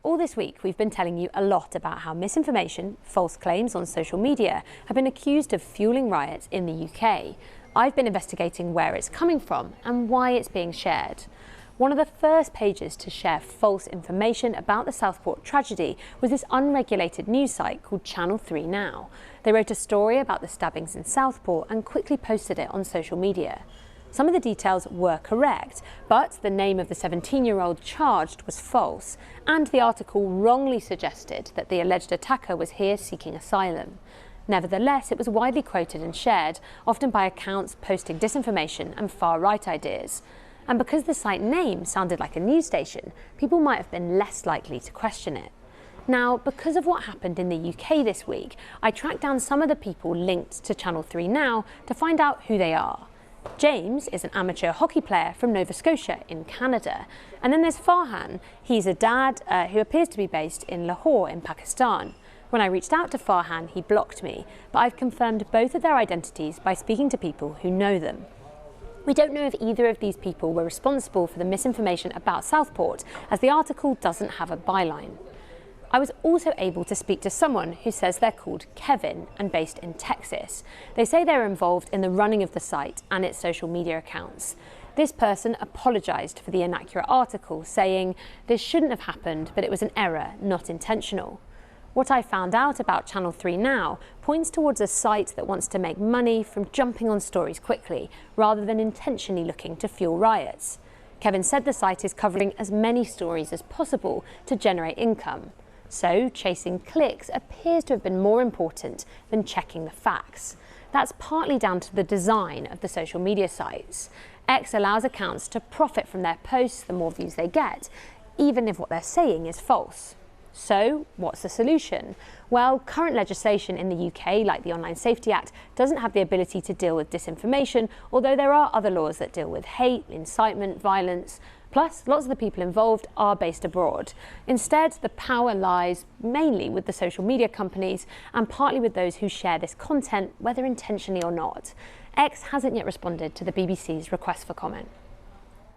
All this week, we've been telling you a lot about how misinformation, false claims on social media have been accused of fueling riots in the UK. I've been investigating where it's coming from and why it's being shared. One of the first pages to share false information about the Southport tragedy was this unregulated news site called Channel 3 Now. They wrote a story about the stabbings in Southport and quickly posted it on social media. Some of the details were correct, but the name of the 17-year-old charged was false, and the article wrongly suggested that the alleged attacker was here seeking asylum. Nevertheless, it was widely quoted and shared, often by accounts posting disinformation and far-right ideas. And because the site name sounded like a news station, people might have been less likely to question it. Now, because of what happened in the UK this week, I tracked down some of the people linked to Channel 3 Now to find out who they are. James is an amateur hockey player from Nova Scotia in Canada. And then there's Farhan. He's a dad who appears to be based in Lahore in Pakistan. When I reached out to Farhan, he blocked me, but I've confirmed both of their identities by speaking to people who know them. We don't know if either of these people were responsible for the misinformation about Southport, as the article doesn't have a byline. I was also able to speak to someone who says they're called Kevin and based in Texas. They say they're involved in the running of the site and its social media accounts. This person apologised for the inaccurate article, saying this shouldn't have happened, but it was an error, not intentional. What I found out about Channel 3 Now points towards a site that wants to make money from jumping on stories quickly, rather than intentionally looking to fuel riots. Kevin said the site is covering as many stories as possible to generate income. So, chasing clicks appears to have been more important than checking the facts. That's partly down to the design of the social media sites. X allows accounts to profit from their posts the more views they get, even if what they're saying is false. So, what's the solution? Well, current legislation in the UK, like the Online Safety Act, doesn't have the ability to deal with disinformation, although there are other laws that deal with hate, incitement, violence. Plus, lots of the people involved are based abroad. Instead, the power lies mainly with the social media companies and partly with those who share this content, whether intentionally or not. X hasn't yet responded to the BBC's request for comment.